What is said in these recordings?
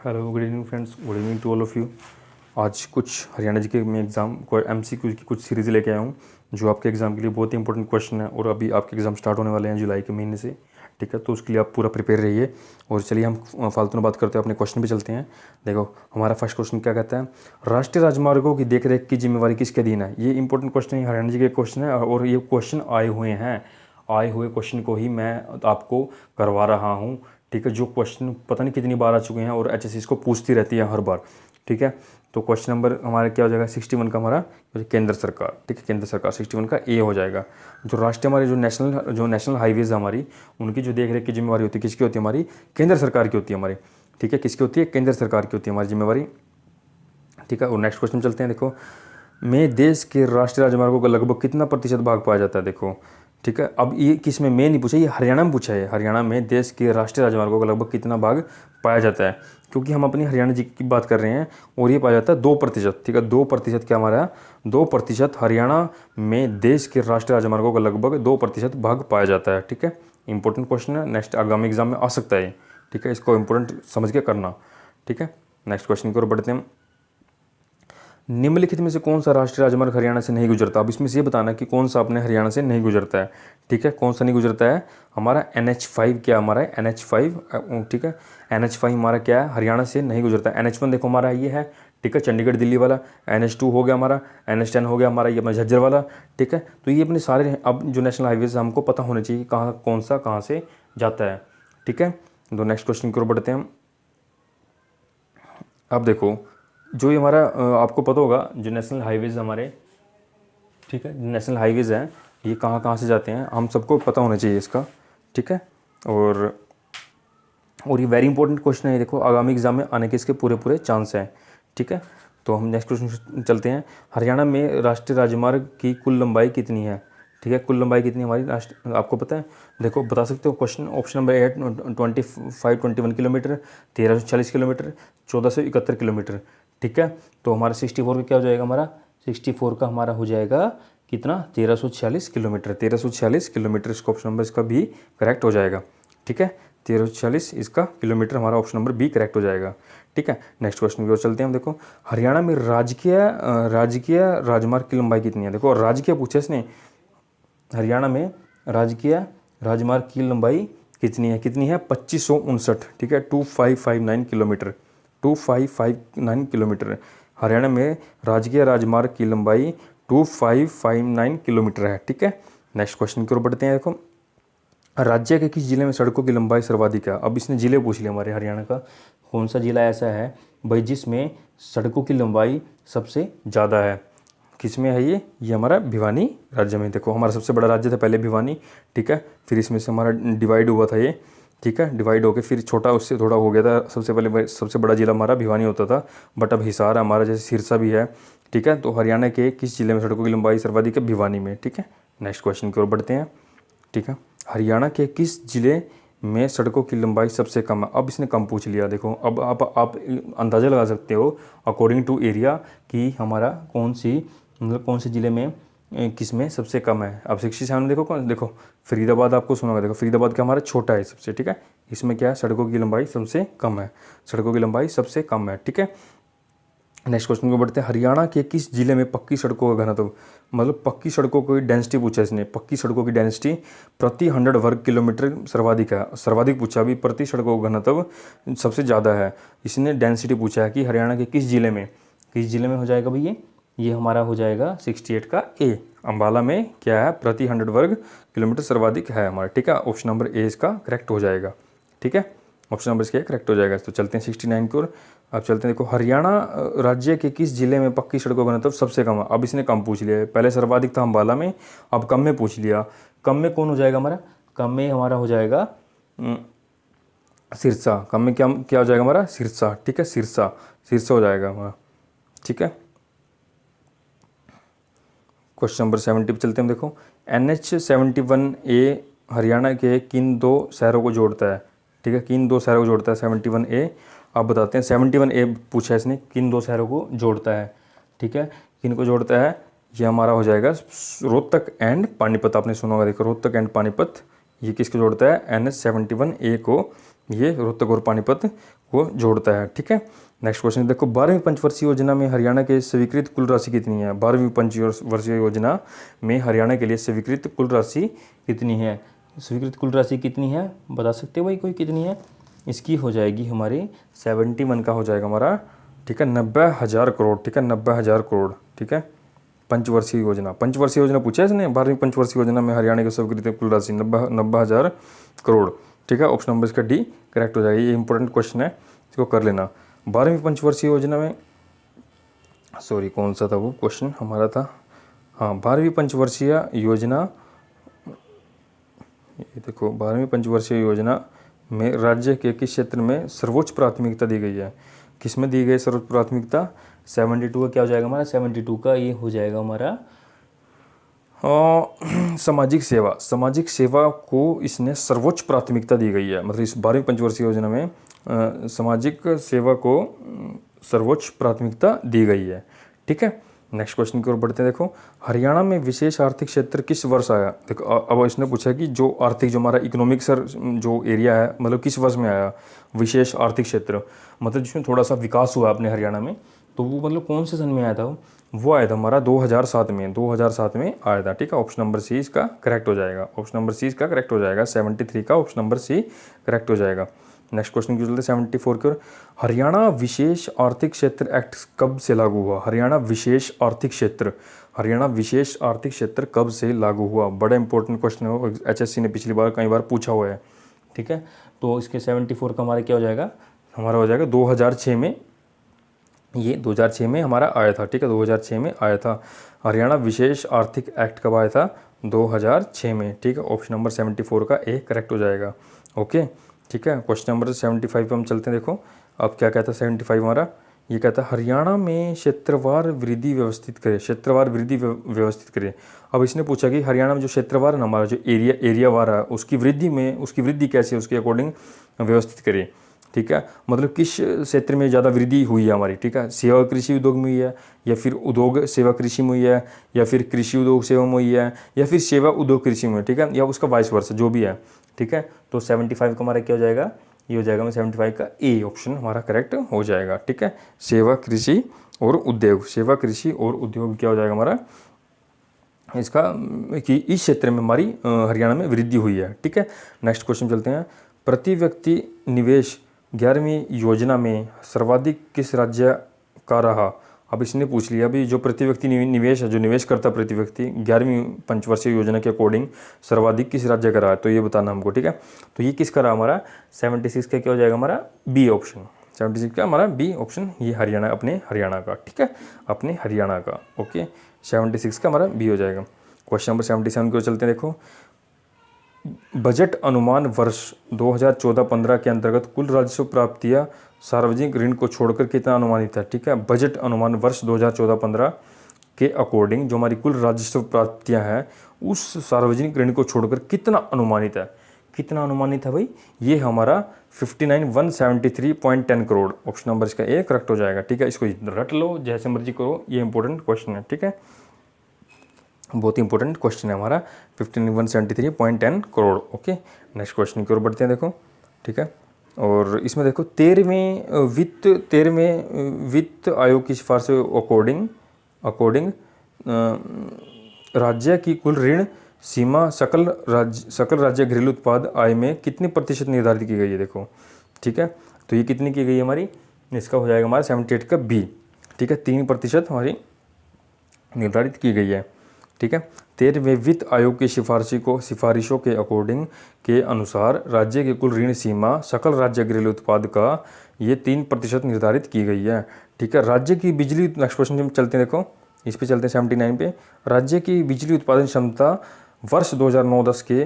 Hello good evening friends, good evening to all of you. आज कुछ हरियाणा जी के मैं एग्ज़ाम को MCQ की कुछ सीरीज़ लेके आया हूँ जो आपके एग्ज़ाम के लिए बहुत ही इंपॉर्टेंट क्वेश्चन है और अभी आपके एग्ज़ाम स्टार्ट होने वाले हैं जुलाई के महीने से। ठीक है, तो उसके लिए आप पूरा प्रिपेयर रहिए। और चलिए हम फालतू में बात करते हैं, अपने क्वेश्चन पे चलते हैं। देखो हमारा फर्स्ट क्वेश्चन क्या कहता है, राष्ट्रीय राजमार्गों की देखरेख की जिम्मेवारी किसके अधीन है। ये इंपॉर्टेंट क्वेश्चन है, हरियाणा जी के क्वेश्चन है और ये क्वेश्चन आए हुए क्वेश्चन को ही मैं आपको करवा रहा हूँ। ठीक है, जो क्वेश्चन पता नहीं कितनी बार आ चुके हैं और HSC इसको पूछती रहती है हर बार। ठीक है, तो क्वेश्चन नंबर हमारा क्या हो जाएगा 61 का हमारा केंद्र सरकार। ठीक है, केंद्र सरकार 61 का ए हो जाएगा। जो राष्ट्रीय हमारे जो नेशनल हाईवेज हमारी उनकी जो देख रेख की जिम्मेवारी होती है किसकी होती है, हमारी केंद्र सरकार की होती है हमारी। ठीक है, किसकी होती है, केंद्र सरकार की होती है हमारी जिम्मेवारी। ठीक है, और नेक्स्ट क्वेश्चन चलते हैं। देखो में देश के राष्ट्रीय राजमार्गों का लगभग कितना प्रतिशत भाग पाया जाता है। देखो ठीक है, अब ये किस में नहीं पूछा, ये हरियाणा में पूछा है। हरियाणा में देश के राष्ट्रीय राजमार्गों का लगभग कितना भाग पाया जाता है, क्योंकि हम अपनी हरियाणा जी की बात कर रहे हैं और ये पाया जाता है 2%। ठीक है, 2% क्या हमारा 2% हरियाणा में देश के राष्ट्रीय राजमार्गों का लगभग 2% भाग पाया जाता है। ठीक है, इंपॉर्टेंट क्वेश्चन है, नेक्स्ट आगामी एग्जाम में आ सकता है। ठीक है, इसको इंपॉर्टेंट समझ के करना। ठीक है, नेक्स्ट क्वेश्चन की ओर बढ़ते हैं। निम्नलिखित में से कौन सा राष्ट्रीय राजमार्ग हरियाणा से नहीं गुजरता। अब इसमें से ये बताना कि कौन सा अपने हरियाणा से नहीं गुजरता है। ठीक है, कौन सा नहीं गुजरता है, हमारा NH5 क्या हमारा है, NH5। ठीक है, NH5 हमारा क्या है, हरियाणा से नहीं गुजरता है। NH1 देखो हमारा ये है। ठीक है, चंडीगढ़ दिल्ली वाला। NH2 हो गया हमारा, NH10 हो गया हमारा ये अपना झज्जर वाला। ठीक है, तो ये अपने सारे अब जो नेशनल हाईवेज हमको पता होने चाहिए कहाँ कौन सा कहाँ से जाता है। ठीक है, तो नेक्स्ट क्वेश्चन की ओर बढ़ते हैं हम। अब देखो जो ये हमारा आपको पता होगा जो नेशनल हाईवेज हमारे, ठीक है, नेशनल हाईवेज हैं ये कहाँ कहाँ से जाते हैं हम सबको पता होना चाहिए इसका। ठीक है, और ये वेरी इंपॉर्टेंट क्वेश्चन है। देखो आगामी एग्जाम में आने के इसके पूरे पूरे चांस हैं। ठीक है, तो हम नेक्स्ट क्वेश्चन चलते हैं। हरियाणा में राष्ट्रीय राजमार्ग की कुल लंबाई कितनी है। ठीक है, कुल लंबाई कितनी हमारी राष्ट्र आपको पता है, देखो बता सकते हो। Question option number 8 21 kilometre, 1340 kilometre, 1471 kilometre. ठीक है, तो हमारा 64 का क्या हो जाएगा, हमारा 64 का हमारा हो जाएगा कितना 1346 किलोमीटर। 1346 किलोमीटर इसका ऑप्शन नंबर इसका भी करेक्ट हो जाएगा। ठीक है, 1340 इसका किलोमीटर हमारा ऑप्शन नंबर बी करेक्ट हो जाएगा। ठीक है, नेक्स्ट क्वेश्चन की ओर चलते हैं हम। देखो हरियाणा में राजकीय राजमार्ग की लंबाई कितनी है। देखो राजकीय पूछा इसने, हरियाणा में राजकीय राजमार्ग की लंबाई कितनी है, 2559। ठीक है, 2559 किलोमीटर, 2559 किलोमीटर। हरियाणा में राजकीय राजमार्ग की लंबाई 2559 किलोमीटर है। ठीक है, नेक्स्ट क्वेश्चन की ओर बढ़ते हैं। देखो राज्य के किस जिले में सड़कों की लंबाई सर्वाधिक है। अब इसने जिले पूछ लिया हमारे हरियाणा का, कौन सा जिला ऐसा है भाई जिसमें सड़कों की लंबाई सबसे ज़्यादा है। किस में है ये हमारा भिवानी राज्य में। देखो हमारा सबसे बड़ा राज्य था पहले भिवानी। ठीक है, फिर इसमें से हमारा डिवाइड हुआ था ये। ठीक है, डिवाइड होकर फिर छोटा उससे थोड़ा हो गया था। सबसे पहले सबसे बड़ा जिला हमारा भिवानी होता था, बट अब हिसार हमारा जैसे सिरसा भी है। ठीक है, तो हरियाणा के किस जिले में सड़कों की लंबाई सर्वाधिक है, भिवानी में। ठीक है, नेक्स्ट क्वेश्चन की ओर बढ़ते हैं। ठीक है, हरियाणा के किस जिले में सड़कों की लंबाई सबसे कम है। अब इसने कम पूछ लिया। देखो अब आप अंदाज़ा लगा सकते हो अकॉर्डिंग टू एरिया कि हमारा कौन से ज़िले में किस में सबसे कम है। अब 67 देखो फरीदाबाद आपको सुना होगा। देखो फरीदाबाद का हमारा छोटा है सबसे। ठीक है, इसमें क्या है, सड़कों की लंबाई सबसे कम है, सड़कों की लंबाई सबसे कम है। ठीक है, नेक्स्ट क्वेश्चन को बढ़ते हैं। हरियाणा के किस जिले में पक्की सड़कों का घनत्व, मतलब पक्की सड़कों की डेंसिटी पूछा इसने। पक्की सड़कों की डेंसिटी प्रति 100 वर्ग किलोमीटर सर्वाधिक है, सर्वाधिक पूछा भी, प्रति सड़कों का घनत्व सबसे ज़्यादा है। इसने डेंसिटी पूछा है कि हरियाणा के किस जिले में हो जाएगा भैया, ये हमारा हो जाएगा 68 का ए। अम्बाला में क्या है, प्रति 100 वर्ग किलोमीटर सर्वाधिक है हमारा। ठीक है, ऑप्शन नंबर ए इसका करेक्ट हो जाएगा। ठीक है, ऑप्शन नंबर इसका करेक्ट हो जाएगा। तो चलते हैं 69 की ओर। अब चलते हैं। देखो हरियाणा राज्य के किस जिले में पक्की सड़कों का घनत्व सबसे कम है। अब इसने कम पूछ लिया है, पहले सर्वाधिक था अम्बाला में, अब कम में पूछ लिया। कम में कौन हो जाएगा हमारा, कम में हमारा हो जाएगा सिरसा। कम में क्या हो जाएगा हमारा, सिरसा। ठीक है, सिरसा हो जाएगा हमारा। ठीक है, क्वेश्चन नंबर 70 पे चलते हैं। देखो NH71A हरियाणा के किन दो शहरों को जोड़ता है। ठीक है, किन दो शहरों को जोड़ता है 71A। आप बताते हैं 71A पूछा है इसने, किन दो शहरों को जोड़ता है। ठीक है, किन को जोड़ता है, ये हमारा हो जाएगा रोहतक एंड पानीपत। आपने सुना होगा, देखो रोहतक एंड पानीपत, ये किसको जोड़ता है, NH71A को ये रोहतक और पानीपत को जोड़ता है, ठीक है। नेक्स्ट क्वेश्चन देखो, 12वीं पंचवर्षीय योजना में हरियाणा के स्वीकृत कुल राशि कितनी है? 12वीं पंचवर्षीय योजना में हरियाणा के लिए स्वीकृत कुल राशि कितनी है? स्वीकृत कुल राशि कितनी है बता सकते हो भाई कोई कितनी है? इसकी हो जाएगी हमारी 71 का हो जाएगा हमारा, ठीक है, 90,000 करोड़, ठीक है, 90,000 करोड़, ठीक है। पंचवर्षीय योजना पूछा है इसने, 12वीं पंचवर्षीय योजना में हरियाणा के स्वीकृत कुल राशि 90,000 करोड़, ठीक है। ऑप्शन नंबर इसका डी करेक्ट हो जाएगा। ये इंपॉर्टेंट क्वेश्चन है, इसको कर लेना। 12वीं पंचवर्षीय योजना में, सॉरी कौन सा था वो क्वेश्चन हमारा था, हाँ 12वीं पंचवर्षीय योजना, ये देखो 12वीं पंचवर्षीय योजना में राज्य के किस क्षेत्र में सर्वोच्च प्राथमिकता दी गई है? किस में दी गई सर्वोच्च प्राथमिकता? 72 का क्या हो जाएगा हमारा? 72 का ये हो जाएगा हमारा सामाजिक सेवा को इसने सर्वोच्च प्राथमिकता दी गई है। मतलब इस 12वीं पंचवर्षीय योजना में सामाजिक सेवा को सर्वोच्च प्राथमिकता दी गई है, ठीक है। नेक्स्ट क्वेश्चन की ओर बढ़ते हैं। देखो, हरियाणा में विशेष आर्थिक क्षेत्र किस वर्ष आया? देखो अब इसने पूछा कि जो आर्थिक, जो हमारा इकोनॉमिक सर जो एरिया है, मतलब किस वर्ष में आया विशेष आर्थिक क्षेत्र, मतलब जिसमें थोड़ा सा विकास हुआ अपने हरियाणा में, तो वो मतलब कौन से सन में आया था? वो आया था हमारा 2007 में आया था, ठीक है। ऑप्शन नंबर सी इसका करेक्ट हो जाएगा, ऑप्शन नंबर सी इसका करेक्ट हो जाएगा, 73 का ऑप्शन नंबर सी करेक्ट हो जाएगा। नेक्स्ट क्वेश्चन की चलते 74 की ओर। हरियाणा विशेष आर्थिक क्षेत्र एक्ट कब से लागू हुआ? हरियाणा विशेष आर्थिक क्षेत्र कब से लागू हुआ? बड़ा इंपॉर्टेंट क्वेश्चन है, HSC ने पिछली बार कई बार पूछा हुआ है, ठीक है। तो इसके 74 का हमारा क्या हो जाएगा? हमारा हो जाएगा 2006 में, ये 2006 में हमारा आया था, ठीक है, 2006 में आया था। हरियाणा विशेष आर्थिक एक्ट कब आया था? 2006 में, ठीक है। ऑप्शन नंबर 74 का ए करेक्ट हो जाएगा, ओके, ठीक है। क्वेश्चन नंबर 75 पे हम चलते हैं। देखो अब क्या कहता है 75 हमारा, ये कहता है हरियाणा में क्षेत्रवार वृद्धि व्यवस्थित करे। अब इसने पूछा कि हरियाणा में जो क्षेत्रवार है ना, हमारा जो एरियावार है, उसकी वृद्धि कैसे उसके अकॉर्डिंग व्यवस्थित करे, ठीक है। मतलब किस क्षेत्र में ज़्यादा वृद्धि हुई है हमारी, ठीक है, सेवा कृषि उद्योग में हुई है, या फिर उद्योग सेवा कृषि में हुई है, या फिर कृषि उद्योग सेवा में हुई है, या फिर सेवा उद्योग कृषि में, ठीक है, या उसका वाइस वर्सा जो भी है, ठीक है। तो 75 का हमारा क्या हो जाएगा? ये हो जाएगा 75 का ए ऑप्शन हमारा करेक्ट हो जाएगा, ठीक है। सेवा कृषि और उद्योग क्या हो जाएगा हमारा इसका, कि इस क्षेत्र में हमारी हरियाणा में वृद्धि हुई है, ठीक है। नेक्स्ट क्वेश्चन चलते हैं। प्रति व्यक्ति निवेश 11वीं योजना में सर्वाधिक किस राज्य का रहा? अब इसने पूछ लिया अभी जो प्रति व्यक्ति निवेश है, जो निवेश करता है प्रति व्यक्ति 11वीं पंचवर्षीय योजना के अकॉर्डिंग सर्वाधिक किस राज्य का रहा है, तो ये बताना हमको, ठीक है। तो ये किसका रहा हमारा? 76 का क्या हो जाएगा हमारा? बी ऑप्शन, 76 का हमारा बी ऑप्शन, ये हरियाणा, अपने हरियाणा का, ठीक है, अपने हरियाणा का, ओके। 76 का हमारा बी हो जाएगा। क्वेश्चन नंबर 77 की ओर चलते हैं। देखो, बजट अनुमान वर्ष 2014-15 के अंतर्गत कुल राजस्व प्राप्तियां सार्वजनिक ऋण को छोड़कर कितना अनुमानित है, ठीक है। बजट अनुमान वर्ष 2014-15 के अकॉर्डिंग जो हमारी कुल राजस्व प्राप्तियां हैं उस सार्वजनिक ऋण को छोड़कर कितना अनुमानित है? कितना अनुमानित है भाई? ये हमारा 59,173.10 करोड़, ऑप्शन नंबर इसका ए करेक्ट हो जाएगा, ठीक है। इसको रट लो जैसे मर्जी करो, ये इंपॉर्टेंट क्वेश्चन है, ठीक है, बहुत ही इंपॉर्टेंट क्वेश्चन है हमारा। 15,173.10 करोड़, ओके। नेक्स्ट क्वेश्चन की ओर बढ़ते हैं। देखो, ठीक है, और इसमें देखो 13वें वित्त आयोग की सिफारिश अकॉर्डिंग राज्य की कुल ऋण सीमा सकल राज्य घरेलू उत्पाद आय में कितनी प्रतिशत निर्धारित की गई है? देखो, ठीक है, तो ये कितनी की गई है हमारी? इसका हो जाएगा हमारा 78 का बी, ठीक है, 3% हमारी निर्धारित की गई है, ठीक है। 13वें वित्त आयोग की सिफारिशों के अकॉर्डिंग के अनुसार राज्य की कुल ऋण सीमा सकल राज्य घरेलू उत्पाद का ये 3% निर्धारित की गई है, ठीक है। राज्य की बिजली, नेक्स्ट क्वेश्चन में चलते हैं। देखो इस पे चलते हैं 79 पे। राज्य की बिजली उत्पादन क्षमता वर्ष 2009-10 के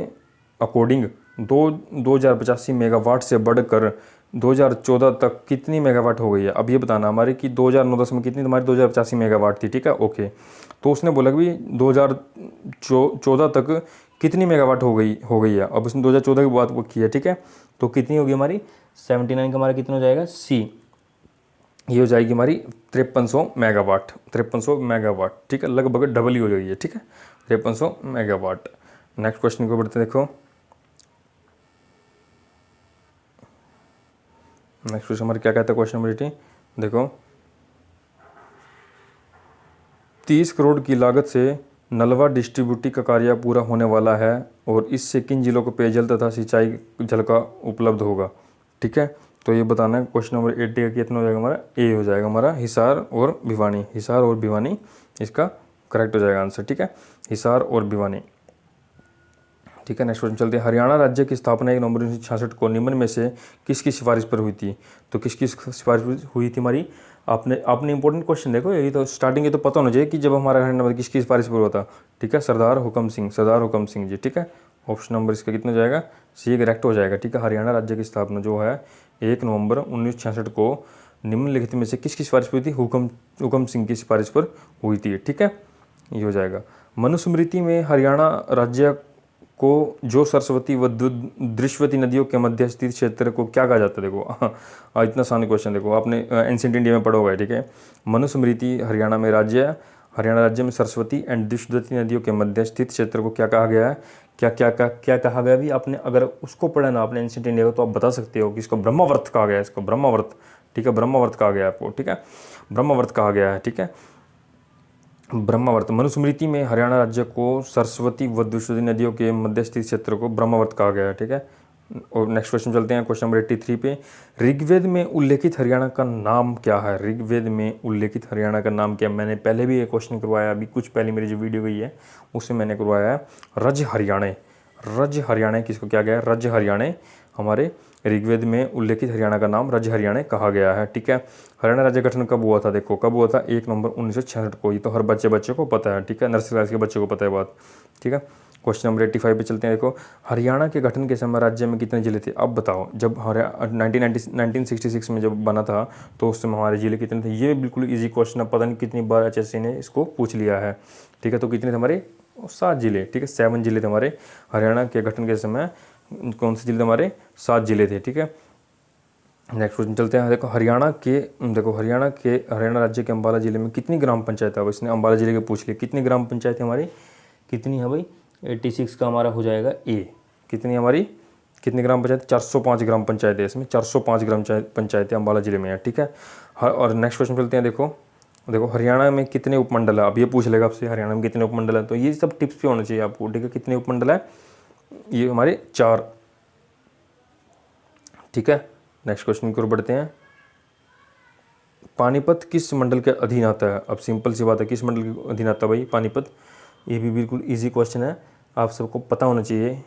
अकॉर्डिंग 2085 मेगावाट से बढ़कर 2014 तक कितनी मेगावाट हो गई है? अब ये बताना हमारे कि 2009-10 में कितनी तुम्हारी 2085 मेगावाट थी, ठीक है, ओके। तो उसने बोला कि 2014 तक कितनी मेगावाट हो गई है। अब उसने 2014 की बात की है, ठीक है, तो कितनी होगी हमारी? 79 का हमारा कितना हो जाएगा? सी, ये हो जाएगी हमारी 5300 मेगावाट, ठीक है, लगभग डबल ही हो गई है, ठीक है, 5300 मेगावाट। नेक्स्ट क्वेश्चन को बढ़ते देखो, नेक्स्ट क्वेश्चन हमारे क्या कहता है, क्वेश्चन नंबर 18 देखो, 30 करोड़ की लागत से नलवा डिस्ट्रीब्यूटी का कार्य पूरा होने वाला है और इससे किन जिलों को पेयजल तथा सिंचाई जल का उपलब्ध होगा। ठीक है, तो ये बताना है। क्वेश्चन नंबर 80 का कितना हो जाएगा हमारा, ए हो जाएगा हमारा, हिसार और भिवानी। हिसार और भिवानी इसका करेक्ट हो जाएगा आंसर। ठीक है, हिसार और भिवानी। ठीक है, नेक्स्ट क्वेश्चन चलते हैं। हरियाणा राज्य की स्थापना 1 नवंबर 1966 को निम्न में से किसकी सिफारिश पर हुई थी। तो किसकी सिफारिश हुई थी हमारी, आपने इंपॉर्टेंट क्वेश्चन देखो, यही तो स्टार्टिंग ये तो पता होना चाहिए कि जब हमारा हरियाणा किसकी सिफारिश पर हुआ था। ठीक है, सरदार हुकम सिंह जी। ठीक है, ऑप्शन नंबर इसका कितना हो जाएगा, सी करेक्ट हो जाएगा। ठीक है, हरियाणा राज्य की स्थापना जो है 1 नवंबर 1966 को निम्नलिखित में से किसकी सिफारिश हुई थी, हुकम सिंह की सिफारिश पर हुई थी। ठीक है, ये हो जाएगा। मनुस्मृति में हरियाणा राज्य को जो सरस्वती व दृश्यवती नदियों के मध्य स्थित क्षेत्र को क्या कहा जाता है। देखो इतना आसान क्वेश्चन, देखो आपने एंशिएंट इंडिया में पढ़ा होगा। ठीक है, मनुस्मृति हरियाणा राज्य में सरस्वती एंड दृश्यवती नदियों के मध्य स्थित क्षेत्र को क्या कहा गया है, क्या कहा गया भी आपने अगर उसको पढ़ा ना आपने एंशिएंट इंडिया को, तो आप बता सकते हो कि इसको ब्रह्मावर्त कहा गया है, इसको ब्रह्मावर्त। ठीक है, ब्रह्मावर्त कहा गया है आपको। ठीक है, ब्रह्मावर्त कहा गया है। ठीक है, ब्रह्मावर्त। मनुस्मृति में हरियाणा राज्य को सरस्वती व दृश्यवती नदियों के मध्य स्थित क्षेत्र को ब्रह्मावर्त कहा गया है। ठीक है, और नेक्स्ट क्वेश्चन चलते हैं, क्वेश्चन नंबर 83 पे। ऋग्वेद में उल्लेखित हरियाणा का नाम क्या है। ऋग्वेद में उल्लेखित हरियाणा का नाम क्या है। मैंने पहले भी एक क्वेश्चन करवाया, अभी कुछ पहले मेरी जो वीडियो गई है उसमें मैंने करवाया है रज हरियाणा। रज हरियाणा किसको क्या गया है, रज हरियाणा हमारे ऋग्वेद में उल्लेखित हरियाणा का नाम रज हरियाणा कहा गया है। ठीक है, हरियाणा राज्य गठन कब हुआ था, देखो कब हुआ था, 1 नवंबर 1966 को। ये तो हर बच्चे को पता है। ठीक है, नर्सरी क्लास के बच्चे को पता है बात। ठीक है, क्वेश्चन नंबर 85 पे चलते हैं। देखो, हरियाणा के गठन के समय राज्य में कितने जिले थे। अब बताओ, जब 1966 में जब बना था तो उस समय हमारे जिले कितने थे। ये बिल्कुल ईजी क्वेश्चन है, पता नहीं कितनी बार HSC ने इसको पूछ लिया है। ठीक है, तो कितने थे हमारे, 7 जिले। ठीक है, 7 जिले थे हमारे हरियाणा के गठन के समय। कौन से जिले हमारे, 7 जिले थे। ठीक है, नेक्स्ट क्वेश्चन चलते हैं। देखो, हरियाणा राज्य के अम्बाला जिले में कितनी ग्राम पंचायत है। अब इसने अम्बाला जिले के पूछ लिए कितनी ग्राम पंचायत है हमारी, कितनी है भाई, 86 का हमारा हो जाएगा ए। कितनी हमारी, कितनी ग्राम पंचायत, 405 ग्राम पंचायत है इसमें, 405 ग्राम पंचायतें अम्बाला जिले में है। ठीक है, और नेक्स्ट क्वेश्चन चलते हैं। देखो हरियाणा में कितने उपमंडल है। अब ये पूछ लेगा आपसे हरियाणा में कितने उपमंडल है, तो ये सब टिप्स भी होना चाहिए आपको। ठीक है, कितने उपमंडल है, ये हमारे 4। ठीक है, नेक्स्ट क्वेश्चन की ओर बढ़ते हैं। पानीपत किस मंडल के अधीन आता है। अब सिंपल सी बात है, किस मंडल के अधीन आता है भाई पानीपत। ये भी बिल्कुल इजी क्वेश्चन है, आप सबको पता होना चाहिए।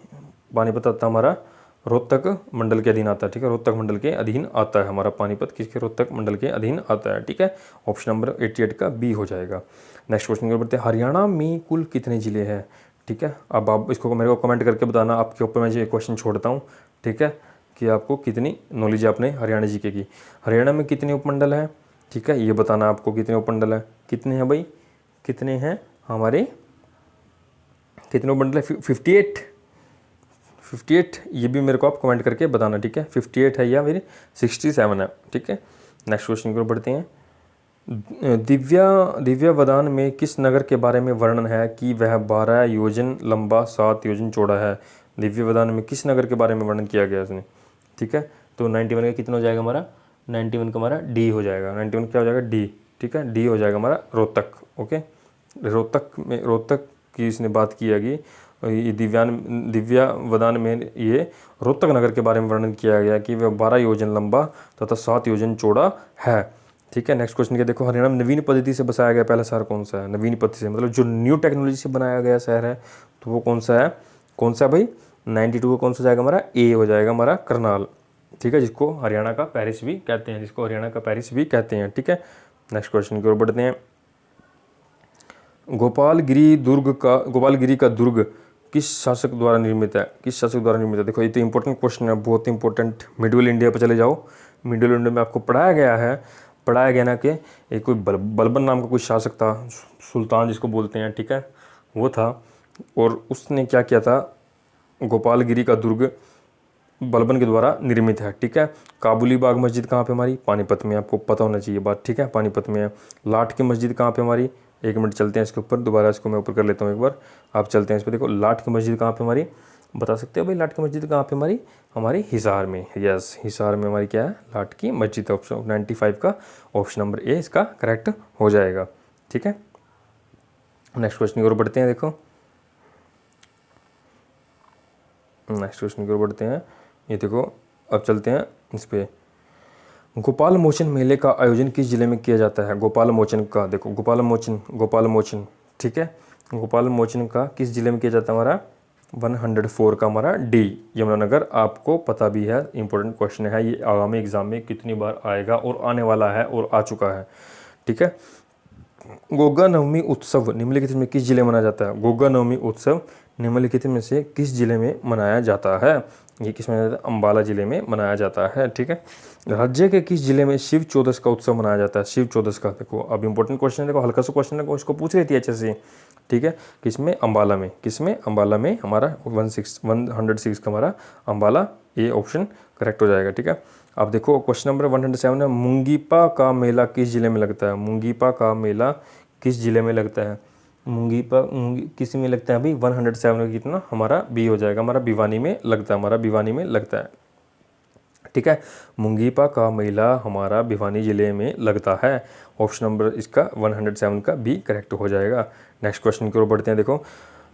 पानीपत आता हमारा रोहतक मंडल के अधीन आता है। ठीक है, रोहतक मंडल के अधीन आता है हमारा पानीपत, किसके, रोहतक मंडल के अधीन आता है। ठीक है, ऑप्शन नंबर 88 का बी हो जाएगा। नेक्स्ट क्वेश्चन की ओर बढ़ते हैं। हरियाणा में कुल कितने जिले हैं। ठीक है, अब आप इसको मेरे को कमेंट करके बताना, आपके ऊपर मैं ये क्वेश्चन छोड़ता हूँ। ठीक है, कि आपको कितनी नॉलेज है अपने हरियाणा जीके की। हरियाणा में कितने उपमंडल हैं, ठीक है, ये बताना आपको कितने उपमंडल हैं। कितने हैं भाई, कितने हैं हमारे, कितने उपमंडल है, 58। ये भी मेरे को आप कमेंट करके बताना। ठीक है, 58 है या फिर 67 है। ठीक है, नेक्स्ट क्वेश्चन की ओर बढ़ते हैं। दिव्या वदान में किस नगर के बारे में वर्णन है कि वह 12 योजन लंबा 7 योजन चौड़ा है। दिव्य वदान में किस नगर के बारे में वर्णन किया गया उसने। ठीक है, तो 91 का कितना हो जाएगा हमारा, 91 का हमारा डी हो जाएगा। 91 क्या हो जाएगा, डी। ठीक है, डी हो जाएगा हमारा रोहतक। ओके, रोहतक की इसने बात की है कि दिव्या वदान में ये रोहतक नगर के बारे में वर्णन किया गया कि वह 12 योजन लंबा तथा 7 योजन चौड़ा है। ठीक है, नेक्स्ट क्वेश्चन क्या, देखो हरियाणा में नवीन पद्धति से बसाया गया पहला शहर कौन सा है। नवीन पद्धति से मतलब जो न्यू टेक्नोलॉजी से बनाया गया शहर है, तो वो कौन सा है, भाई 92 का कौन सा जाएगा हमारा, ए हो जाएगा हमारा करनाल। ठीक है, जिसको हरियाणा का पेरिस भी कहते हैं। ठीक है, नेक्स्ट क्वेश्चन की ओर बढ़ते हैं। गोपालगिरी का दुर्ग किस शासक द्वारा निर्मित है। देखो ये तो इंपॉर्टेंट क्वेश्चन है, बहुत इंपॉर्टेंट। मिडिवल इंडिया पर चले जाओ, मिडिवल इंडिया में आपको पढ़ाया गया ना कि एक कोई बलबन नाम का कोई शासक था, सुल्तान जिसको बोलते हैं। ठीक है, वो था, और उसने क्या किया था, गोपालगिरी का दुर्ग बलबन के द्वारा निर्मित है। ठीक है, काबुली बाग मस्जिद कहाँ पे हमारी, पानीपत में, आपको पता होना चाहिए बात। ठीक है, पानीपत में है। लाठ की मस्जिद कहाँ पे हमारी, 1 मिनट चलते हैं इसके ऊपर, दोबारा इसको मैं ऊपर कर लेता हूँ एक बार, आप चलते हैं इस पर। देखो लाठ की मस्जिद कहाँ पे हमारी, बता सकते हो भाई लाट की मस्जिद कहाँ पे हमारी, हमारी हिसार में। यस, हिसार में हमारी क्या है, लाट की मस्जिद। ऑप्शन 95 का ऑप्शन नंबर ए इसका करेक्ट हो जाएगा। ठीक है, नेक्स्ट क्वेश्चन की ओर बढ़ते हैं। देखो नेक्स्ट क्वेश्चन की ओर बढ़ते हैं। ये देखो, अब चलते हैं इस पे। गोपाल मोचन मेले का आयोजन किस जिले में किया जाता है? गोपाल मोचन का, देखो गोपाल मोचन, ठीक है, गोपाल मोचन का किस जिले में किया जाता है? हमारा 104 का हमारा डी, यमुनानगर। आपको पता भी है, इंपॉर्टेंट क्वेश्चन है ये, आगामी एग्जाम में कितनी बार आएगा और आने वाला है और आ चुका है। ठीक है, गोगा नवमी उत्सव निम्नलिखित में किस जिले में मनाया जाता है? गोगा नवमी उत्सव निम्नलिखित में से किस जिले में मनाया जाता है? ये किस में, अंबाला जिले में मनाया जाता है। ठीक है, राज्य के किस जिले में शिव चौदस का उत्सव मनाया जाता है? शिव चौदस का, देखो अब इंपॉर्टेंट क्वेश्चन है, देखो हल्का सा क्वेश्चन है, उसको पूछ रही थी अच्छे से। ठीक है, किसमें, अंबाला में, किसमें, अंबाला में हमारा 106 का हमारा अंबाला, ये ऑप्शन करेक्ट हो जाएगा। ठीक है, अब देखो क्वेश्चन नंबर 107 है, मुंगीपा का मेला किस जिले में लगता है? मुंगीपा का मेला किस जिले में लगता है? किस में लगता है अभी? 107 का कितना हमारा बी हो जाएगा, हमारा भिवानी में लगता है, हमारा भिवानी में लगता है। ठीक है, मुंगीपा का मेला हमारा भिवानी जिले में लगता है। ऑप्शन नंबर इसका 107 का बी करेक्ट हो जाएगा। नेक्स्ट क्वेश्चन की ओर बढ़ते हैं। देखो,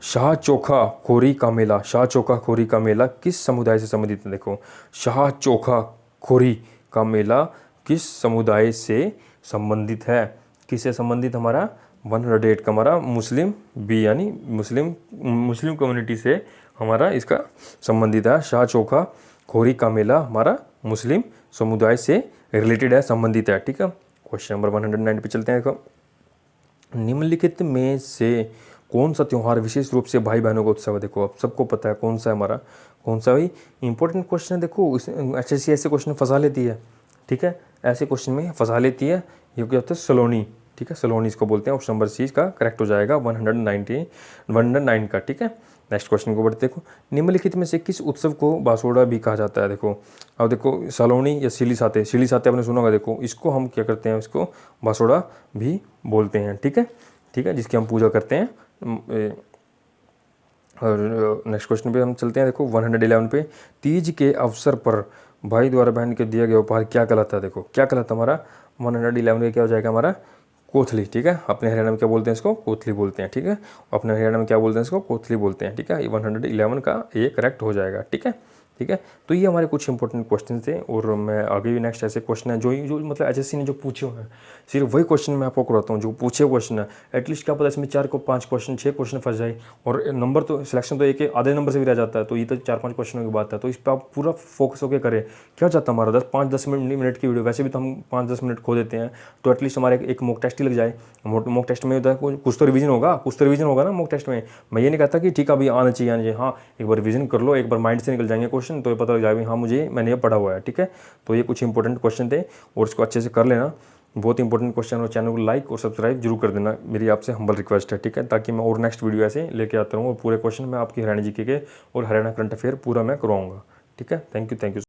शाह चोखा खोरी का मेला, शाह चोखा खोरी का मेला किस समुदाय से संबंधित है? देखो, शाह चोखा खोरी का मेला किस समुदाय से संबंधित है? किससे संबंधित? हमारा 108 का हमारा मुस्लिम बी, यानी मुस्लिम कम्युनिटी से हमारा इसका संबंधित है। शाह चोखा खोरी का मेला हमारा मुस्लिम समुदाय से रिलेटेड है, संबंधित है। ठीक है, क्वेश्चन नंबर 109 पे चलते हैं। देखो, निम्नलिखित में से कौन सा त्यौहार विशेष रूप से भाई बहनों का उत्सव है? देखो अब सबको पता है कौन सा है हमारा, कौन सा भाई, इंपॉर्टेंट क्वेश्चन है। देखो एचएससी ऐसे क्वेश्चन फंसा लेती है। ठीक है, ऐसे क्वेश्चन में फंसा लेती है। ये क्या होता है? सलोनी। ठीक है, सलोनी इसको बोलते हैं। ऑप्शन नंबर सी का करेक्ट हो जाएगा 109 का। ठीक है, नेक्स्ट क्वेश्चन को बढ़ते। देखो, निम्नलिखित में से किस उत्सव को बासोड़ा भी कहा जाता है? देखो अब देखो, सलोनी या सिली साते आपने सुना होगा। देखो इसको हम क्या करते हैं, इसको बासोड़ा भी बोलते हैं। ठीक है, ठीक है, जिसकी हम पूजा करते हैं। और नेक्स्ट क्वेश्चन पे हम चलते हैं। देखो 111 पे, तीज के अवसर पर भाई द्वारा बहन के दिया गया उपहार क्या कहलाता है? देखो क्या कहलाता है हमारा 111 में, क्या हो जाएगा हमारा? कोथली। ठीक है, अपने हरियाणा में क्या बोलते हैं इसको? कोथली बोलते हैं। ठीक है, अपने हरियाणा में क्या बोलते हैं इसको? कोथली बोलते हैं। ठीक है, 111 का ये करेक्ट हो जाएगा। ठीक है, ठीक है, तो ये हमारे कुछ इंपॉर्टेंट क्वेश्चन थे। और मैं आगे भी नेक्स्ट ऐसे क्वेश्चन है जो मतलब एचएससी ने जो पूछे हुए हैं, सिर्फ वही क्वेश्चन मैं आपको कराता हूँ जो पूछे क्वेश्चन है। एटलीस्ट क्या पता इसमें 4 को 5 क्वेश्चन 6 क्वेश्चन फंस जाए, और नंबर तो सिलेक्शन तो एक आधे नंबर से भी रह जाता है। तो ये तो 4-5 क्वेश्चनों की बात है, तो इस पर आप पूरा फोकस होकर करें। क्या चाहता है हमारा 5-10 मिनट की वीडियो, वैसे भी तो हम 5-10 मिनट खो देते हैं, तो एटलीस्ट हमारे एक मॉक टेस्ट ही लग जाए। मॉक टेस्ट में होता है कुछ तो रिवीजन होगा ना मॉक टेस्ट में। मैं ये नहीं कहता कि ठीक है अभी आना चाहिए, हाँ एक बार रिवीजन कर लो, एक बार माइंड से निकल जाएंगे क्वेश्चन, तो ये पता लग जाएगा हाँ मैंने ये पढ़ा हुआ है। ठीक है, तो ये कुछ इंपॉर्टेंट क्वेश्चन थे और इसको अच्छे से कर लेना। बहुत इंपॉर्टेंट क्वेश्चन, और चैनल को लाइक और सब्सक्राइब जरूर कर देना, मेरी आपसे हम्बल रिक्वेस्ट है। ठीक है, ताकि मैं और नेक्स्ट वीडियो ऐसे लेके आता रहूँ और पूरे क्वेश्चन मैं आपकी हरियाणा जीके के और हरियाणा करंट अफेयर पूरा मैं करवाऊंगा। ठीक है, थैंक यू।